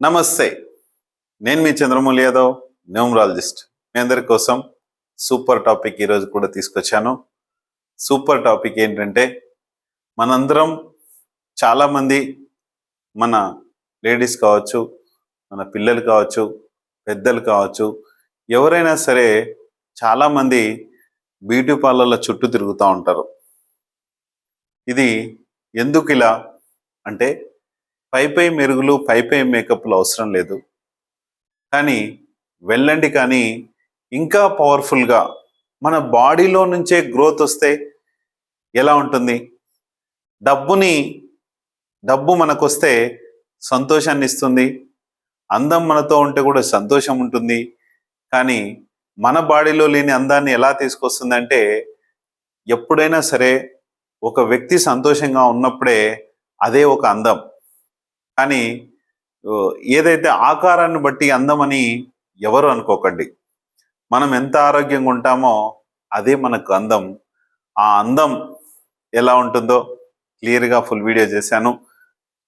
నమస్తే. నేను మీ చంద్రమౌళి యాదవ్, న్యూమరాలజిస్ట్. మీ అందరి కోసం సూపర్ టాపిక్ ఈరోజు కూడా తీసుకొచ్చాను. సూపర్ టాపిక్ ఏంటంటే, మనందరం చాలామంది, మన లేడీస్ కావచ్చు, మన పిల్లలు కావచ్చు, పెద్దలు కావచ్చు, ఎవరైనా సరే చాలామంది బ్యూటీ పార్లర్ల చుట్టూ తిరుగుతూ ఉంటారు. ఇది ఎందుకు ఇలా అంటే, పై మెరుగులు, పై మేకప్లు అవసరం లేదు, కానీ వెళ్ళండి. కానీ ఇంకా పవర్ఫుల్గా మన బాడీలో నుంచే గ్రోత్ వస్తే ఎలా ఉంటుంది? డబ్బు మనకు వస్తే సంతోషాన్ని ఇస్తుంది, అందం మనతో ఉంటే కూడా సంతోషం ఉంటుంది. కానీ మన బాడీలో లేని అందాన్ని ఎలా తీసుకొస్తుందంటే, ఎప్పుడైనా సరే ఒక వ్యక్తి సంతోషంగా ఉన్నప్పుడే అదే ఒక అందం. కానీ ఏదైతే ఆకారాన్ని బట్టి అందం అని ఎవరు అనుకోకండి. మనం ఎంత ఆరోగ్యంగా ఉంటామో అదే మనకు అందం. ఆ అందం ఎలా ఉంటుందో క్లియర్గా ఫుల్ వీడియో చేశాను.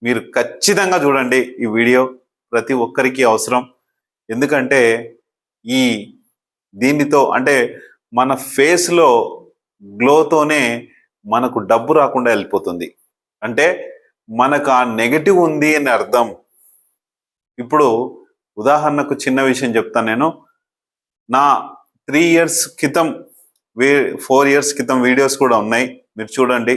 మీరు ఖచ్చితంగా చూడండి. ఈ వీడియో ప్రతి ఒక్కరికి అవసరం. ఎందుకంటే దీనితో అంటే మన ఫేస్లో గ్లోతోనే మనకు డబ్బు రాకుండా వెళ్ళిపోతుంది. అంటే మనకు ఆ నెగటివ్ ఉంది అని అర్థం. ఇప్పుడు ఉదాహరణకు చిన్న విషయం చెప్తాను. నేను నా 3 years క్రితం 4 years క్రితం వీడియోస్ కూడా ఉన్నాయి, మీరు చూడండి.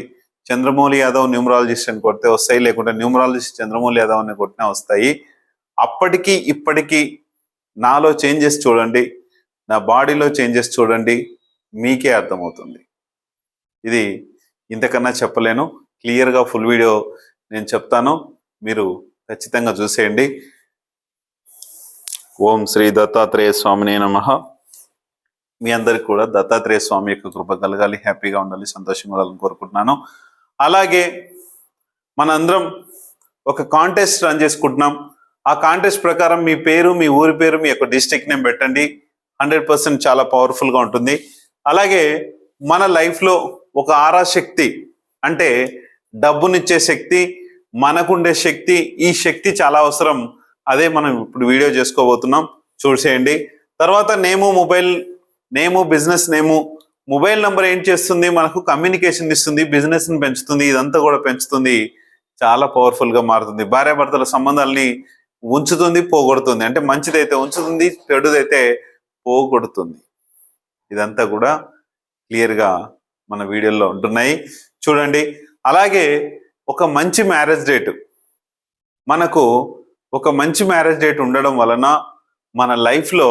చంద్రమౌళి యాదవ్ న్యూమరాలజిస్ట్ అని కొడితే వస్తాయి, లేకుంటే న్యూమరాలజిస్ట్ చంద్రమౌళి యాదవ్ అని కొట్టినా వస్తాయి. అప్పటికి ఇప్పటికీ నాలో చేంజెస్ చూడండి, నా బాడీలో చేంజెస్ చూడండి, మీకే అర్థమవుతుంది. ఇది ఇంతకన్నా చెప్పలేను. క్లియర్గా ఫుల్ వీడియో నేను చెప్తాను, మీరు ఖచ్చితంగా చూసేయండి. ఓం శ్రీ దత్తాత్రేయ స్వామినే నమః. మీ అందరికి కూడా దత్తాత్రేయ స్వామి యొక్క కృప కలగాలి, హ్యాపీగా ఉండాలి, సంతోషంగా ఉండాలని కోరుకుంటున్నాను. అలాగే మనందరం ఒక కాంటెస్ట్ రన్ చేసుకుంటున్నాం. ఆ కాంటెస్ట్ ప్రకారం మీ పేరు, మీ ఊరి పేరు, మీ యొక్క డిస్ట్రిక్ట్ నేమ్ పెట్టండి. 100% చాలా పవర్ఫుల్గా ఉంటుంది. అలాగే మన లైఫ్లో ఒక ఆరా శక్తి, అంటే డబ్బునిచ్చే శక్తి, మనకుండే శక్తి, ఈ శక్తి చాలా అవసరం. అదే మనం ఇప్పుడు వీడియో చేసుకోబోతున్నాం, చూసేయండి. తర్వాత నేము, బిజినెస్ నేము, మొబైల్ నెంబర్ ఏం చేస్తుంది? మనకు కమ్యూనికేషన్ ఇస్తుంది, బిజినెస్ని పెంచుతుంది, ఇదంతా కూడా పెంచుతుంది, చాలా పవర్ఫుల్గా మారుతుంది. భార్యాభర్తల సంబంధాలని ఉంచుతుంది, పోగొడుతుంది. అంటే మంచిదైతే ఉంచుతుంది, చెడుదైతే పోగొడుతుంది. ఇదంతా కూడా క్లియర్గా మన వీడియోలో ఉంటున్నాయి, చూడండి. అలాగే ఒక మంచి మ్యారేజ్ డేట్, మనకు ఒక మంచి మ్యారేజ్ డేట్ ఉండడం వలన మన లైఫ్లో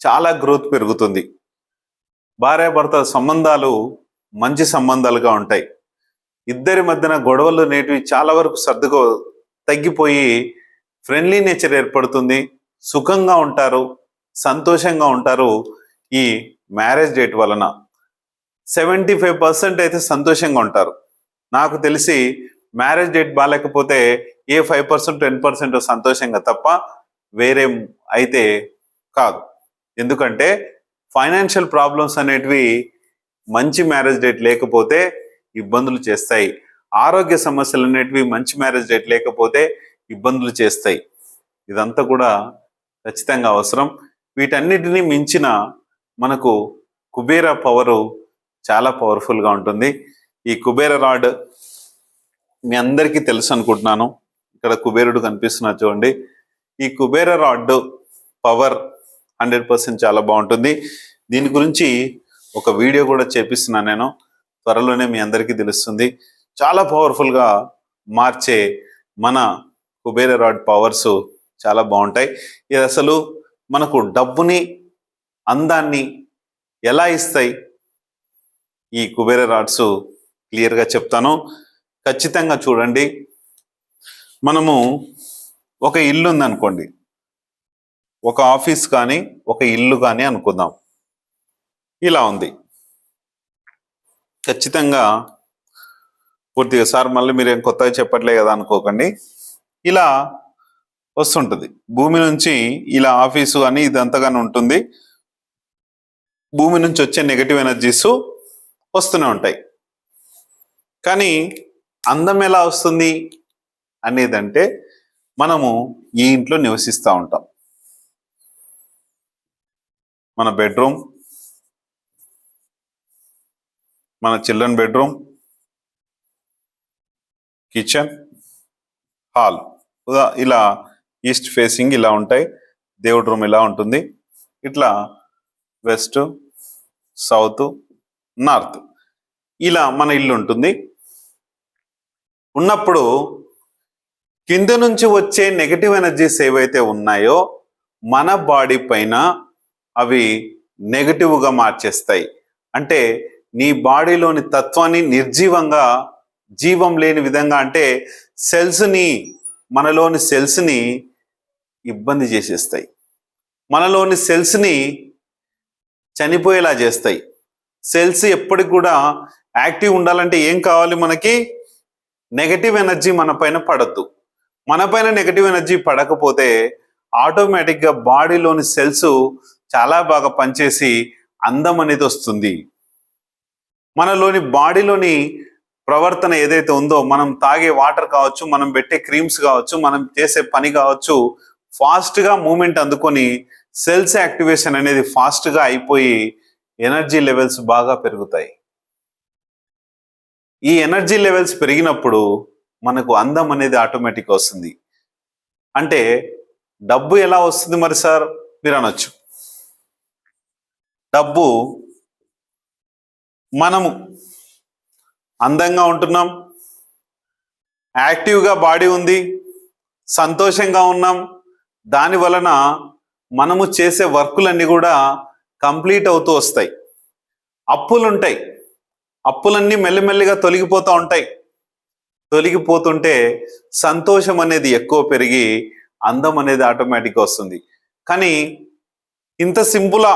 చాలా గ్రోత్ పెరుగుతుంది. భార్యాభర్తల సంబంధాలు మంచి సంబంధాలుగా ఉంటాయి. ఇద్దరి మధ్యన గొడవలు నేటివి చాలా వరకు తగ్గిపోయి ఫ్రెండ్లీ నేచర్ ఏర్పడుతుంది. సుఖంగా ఉంటారు, సంతోషంగా ఉంటారు. ఈ మ్యారేజ్ డేట్ వలన 75% అయితే సంతోషంగా ఉంటారు. నాకు తెలిసి మ్యారేజ్ డేట్ బాగాలేకపోతే ఏ 5% 10% సంతోషంగా తప్ప వేరే అయితే కాదు. ఎందుకంటే ఫైనాన్షియల్ ప్రాబ్లమ్స్ అనేటివి మంచి మ్యారేజ్ డేట్ లేకపోతే ఇబ్బందులు చేస్తాయి. ఆరోగ్య సమస్యలు అనేటివి మంచి మ్యారేజ్ డేట్ లేకపోతే ఇబ్బందులు చేస్తాయి. ఇదంతా కూడా ఖచ్చితంగా అవసరం. వీటన్నిటిని మించిన మనకు కుబేర పవరు చాలా పవర్ఫుల్గా ఉంటుంది. ఈ కుబేర రాడ్ మీ అందరికీ తెలుసు అనుకుంటున్నాను. ఇక్కడ కుబేరుడు కనిపిస్తున్నారు చూడండి. ఈ కుబేర రాడ్ పవర్ 100% చాలా బాగుంటుంది. దీని గురించి ఒక వీడియో కూడా చేపిస్తున్నాను నేను, త్వరలోనే మీ అందరికీ తెలుస్తుంది. చాలా పవర్ఫుల్గా మార్చే మన కుబేర రాడ్ పవర్స్ చాలా బాగుంటాయి. ఇది అసలు మనకు డబ్బుని, అందాన్ని ఎలా ఇస్తాయి ఈ కుబేర రాడ్స్ క్లియర్గా చెప్తాను, ఖచ్చితంగా చూడండి. మనము ఒక ఇల్లు ఉందనుకోండి, ఒక ఆఫీస్ కానీ ఒక ఇల్లు కానీ అనుకుందాం. ఇలా ఉంది. ఖచ్చితంగా పూర్తిగా సార్ మళ్ళీ మీరేం కొత్తగా చెప్పట్లే కదా అనుకోకండి. ఇలా వస్తుంటుంది భూమి నుంచి. ఇలా ఆఫీసు అని ఇదంతగానే ఉంటుంది. భూమి నుంచి వచ్చే నెగటివ్ ఎనర్జీస్ వస్తూనే ఉంటాయి. కానీ అందం ఎలా వస్తుంది అనేదంటే, మనము ఈ ఇంట్లో నివసిస్తూ ఉంటాం. మన బెడ్రూమ్, మన చిల్డ్రన్ బెడ్రూమ్, కిచెన్, హాల్ ఇలా ఈస్ట్ ఫేసింగ్ ఇలా ఉంటాయి. దేవుడి రూమ్ ఇలా ఉంటుంది. ఇట్లా వెస్ట్, సౌత్, నార్త్ ఇలా మన ఇల్లు ఉంటుంది. ఉన్నప్పుడు కింద నుంచి వచ్చే నెగటివ్ ఎనర్జీస్ ఏవైతే ఉన్నాయో మన బాడీ పైన అవి నెగటివ్గా మార్చేస్తాయి. అంటే నీ బాడీలోని తత్వాన్ని నిర్జీవంగా, జీవం లేని విధంగా, అంటే మనలోని సెల్స్ని ఇబ్బంది చేసేస్తాయి. మనలోని సెల్స్ని చనిపోయేలా చేస్తాయి. సెల్స్ ఎప్పటికి కూడా యాక్టివ్ ఉండాలంటే ఏం కావాలి? మనకి నెగటివ్ ఎనర్జీ మన పైన పడద్దు. మన పైన నెగటివ్ ఎనర్జీ పడకపోతే ఆటోమేటిక్గా బాడీలోని సెల్స్ చాలా బాగా పనిచేసి అందం అనేది వస్తుంది. మనలోని బాడీలోని ప్రవర్తన ఏదైతే ఉందో, మనం తాగే వాటర్ కావచ్చు, మనం పెట్టే క్రీమ్స్ కావచ్చు, మనం చేసే పని కావచ్చు, ఫాస్ట్గా మూమెంట్ అందుకొని సెల్స్ యాక్టివేషన్ అనేది ఫాస్ట్గా అయిపోయి ఎనర్జీ లెవెల్స్ బాగా పెరుగుతాయి. ఈ ఎనర్జీ లెవెల్స్ పెరిగినప్పుడు మనకు అందం అనేది ఆటోమేటిక్ వస్తుంది. అంటే డబ్బు ఎలా వస్తుంది మరి సార్ మీరు అనొచ్చు. డబ్బు మనము అందంగా ఉంటున్నాం, యాక్టివ్గా బాడీ ఉంది, సంతోషంగా ఉన్నాం, దాని వలన మనము చేసే వర్కులన్నీ కూడా కంప్లీట్ అవుతూ వస్తాయి. అప్పులుంటాయి, అప్పులన్నీ మెల్లిమెల్లిగా తొలగిపోతూ ఉంటాయి. తొలగిపోతుంటే సంతోషం అనేది ఎక్కువ పెరిగి అందం అనేది ఆటోమేటిక్గా వస్తుంది. కానీ ఇంత సింపులా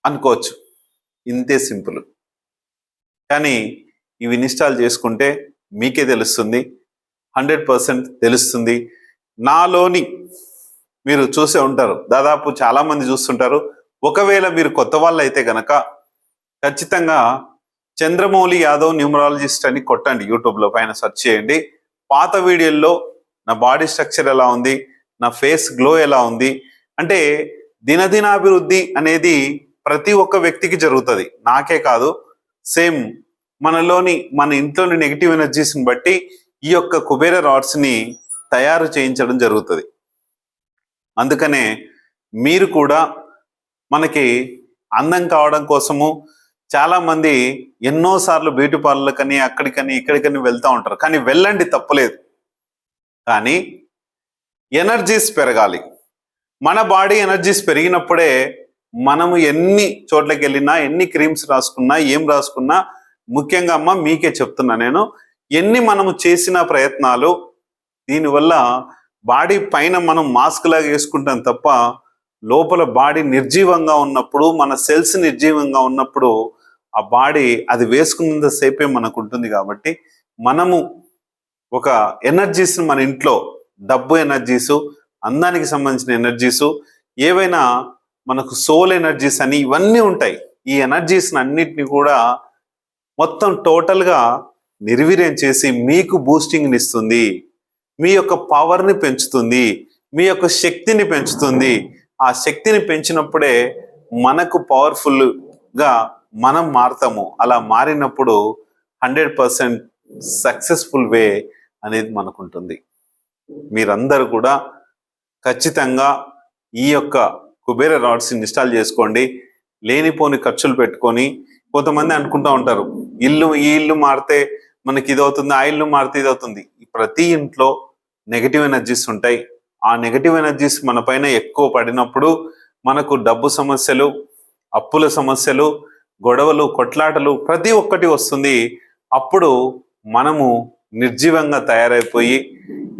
అనుకోవచ్చు, ఇంతే సింపుల్. కానీ ఇవి ఇన్స్టాల్ చేసుకుంటే మీకే తెలుస్తుంది, 100% తెలుస్తుంది. నాలోని మీరు చూసే ఉంటారు, దాదాపు చాలామంది చూస్తుంటారు. ఒకవేళ మీరు కొత్త వాళ్ళు అయితే కనుక ఖచ్చితంగా చంద్రమౌళి యాదవ్ న్యూమరాలజిస్ట్ అని కొట్టండి, యూట్యూబ్లో పైన సెర్చ్ చేయండి. పాత వీడియోల్లో నా బాడీ స్ట్రక్చర్ ఎలా ఉంది, నా ఫేస్ గ్లో ఎలా ఉంది, అంటే దినదినాభివృద్ధి అనేది ప్రతి ఒక్క వ్యక్తికి జరుగుతుంది, నాకే కాదు. సేమ్ మన ఇంట్లోని నెగిటివ్ ఎనర్జీస్ని బట్టి ఈ యొక్క కుబేర రాడ్స్ని తయారు చేయించడం జరుగుతుంది. అందుకనే మీరు కూడా మనకి అందం కావడం కోసము చాలామంది ఎన్నోసార్లు బ్యూటీ పార్లర్కని అక్కడికని ఇక్కడికని వెళ్తూ ఉంటారు. కానీ వెళ్ళండి, తప్పలేదు. కానీ ఎనర్జీస్ పెరగాలి. మన బాడీ ఎనర్జీస్ పెరిగినప్పుడే మనము ఎన్ని చోట్లకి వెళ్ళినా, ఎన్ని క్రీమ్స్ రాసుకున్నా, ఏం రాసుకున్నా, ముఖ్యంగా అమ్మ మీకే చెప్తున్నా నేను, ఎన్ని మనము చేసిన ప్రయత్నాలు దీనివల్ల బాడీ పైన మనం మాస్క్ లాగా వేసుకుంటాం తప్ప లోపల బాడీ నిర్జీవంగా ఉన్నప్పుడు, మన సెల్స్ నిర్జీవంగా ఉన్నప్పుడు ఆ బాడీ అది వేసుకున్నంతసేపే మనకు ఉంటుంది. కాబట్టి మనము ఒక ఎనర్జీస్ని మన ఇంట్లో, డబ్బు ఎనర్జీసు, అందానికి సంబంధించిన ఎనర్జీసు, ఏవైనా మనకు సోల్ ఎనర్జీస్ అని ఇవన్నీ ఉంటాయి. ఈ ఎనర్జీస్ని అన్నిటిని కూడా మొత్తం టోటల్గా నిర్వీర్యం చేసి మీకు బూస్టింగ్ని ఇస్తుంది, మీ యొక్క పవర్ని పెంచుతుంది, మీ యొక్క శక్తిని పెంచుతుంది. ఆ శక్తిని పెంచినప్పుడే మనకు పవర్ఫుల్గా మనం మారుతాము. అలా మారినప్పుడు 100% సక్సెస్ఫుల్ వే అనేది మనకుంటుంది. మీరందరూ కూడా ఖచ్చితంగా ఈ యొక్క కుబేర రాడ్స్ని ఇన్స్టాల్ చేసుకోండి. లేనిపోని ఖర్చులు పెట్టుకొని, కొంతమంది అనుకుంటూ ఉంటారు ఈ ఇల్లు మారితే మనకి ఇది అవుతుంది, ఆ ఇల్లు మారితే ఇది అవుతుంది. ప్రతి ఇంట్లో నెగటివ్ ఎనర్జీస్ ఉంటాయి. ఆ నెగటివ్ ఎనర్జీస్ మన పైన ఎక్కువ పడినప్పుడు మనకు డబ్బు సమస్యలు, అప్పుల సమస్యలు, గొడవలు, కొట్లాటలు ప్రతి ఒక్కటి వస్తుంది. అప్పుడు మనము నిర్జీవంగా తయారైపోయి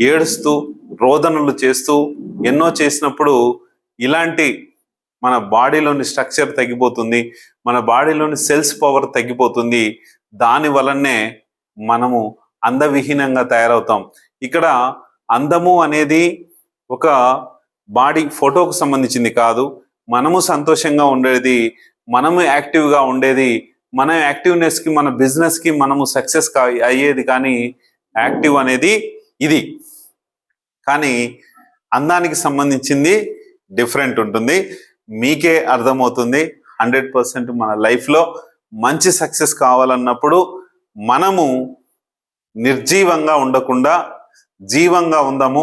ఏడుస్తూ, రోదనలు చేస్తూ, ఎన్నో చేసినప్పుడు ఇలాంటి మన బాడీలోని స్ట్రక్చర్ తగ్గిపోతుంది, మన బాడీలోని సెల్స్ పవర్ తగ్గిపోతుంది. దాని వలనే మనము అందవిహీనంగా తయారవుతాం. ఇక్కడ అందము అనేది ఒక బాడీ ఫోటోకు సంబంధించింది కాదు. మనము సంతోషంగా ఉండేది, మనము యాక్టివ్గా ఉండేది, మన యాక్టివ్నెస్కి, మన బిజినెస్కి మనము సక్సెస్ అయ్యేది. కానీ యాక్టివ్ అనేది ఇది. కానీ అందానికి సంబంధించింది డిఫరెంట్ ఉంటుంది. మీకే అర్థమవుతుంది. 100% మన లైఫ్లో మంచి సక్సెస్ కావాలన్నప్పుడు మనము నిర్జీవంగా ఉండకుండా జీవంగా ఉందాము.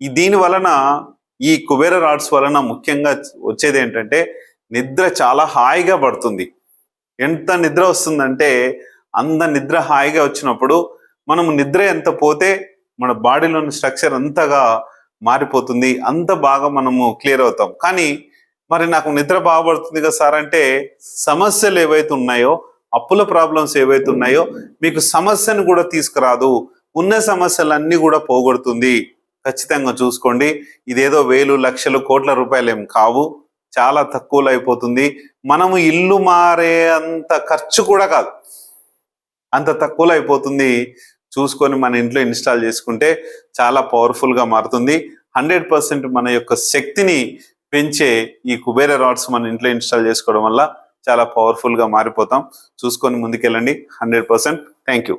దీని వలన, ఈ కుబేర రాడ్స్ వలన ముఖ్యంగా వచ్చేది ఏంటంటే నిద్ర చాలా హాయిగా పడుతుంది. ఎంత నిద్ర వస్తుందంటే అంత నిద్ర హాయిగా వచ్చినప్పుడు మనము నిద్ర ఎంత పోతే మన బాడీలోని స్ట్రక్చర్ అంతగా మారిపోతుంది, అంత బాగా మనము క్లియర్ అవుతాం. కానీ మరి నాకు నిద్ర బాగుపడుతుంది కదా సార్ అంటే, సమస్యలు ఏవైతే ఉన్నాయో, అప్పుల ప్రాబ్లమ్స్ ఏవైతే ఉన్నాయో మీకు సమస్యను కూడా తీసుకురాదు, ఉన్న సమస్యలన్నీ కూడా పోగొడుతుంది. ఖచ్చితంగా చూసుకోండి. ఇదేదో వేలు లక్షలు కోట్ల రూపాయలు ఏం కావు, చాలా తక్కువలో అయిపోతుంది. మనము ఇల్లు మారే అంత ఖర్చు కూడా కాదు, అంత తక్కువలో అయిపోతుంది. చూసుకొని మన ఇంట్లో ఇన్స్టాల్ చేసుకుంటే చాలా పవర్ఫుల్గా మారుతుంది. 100% మన యొక్క శక్తిని పెంచే ఈ కుబేర రాడ్స్ మన ఇంట్లో ఇన్స్టాల్ చేసుకోవడం వల్ల చాలా పవర్ఫుల్గా మారిపోతాం. చూసుకొని ముందుకెళ్ళండి. 100%. Thank you.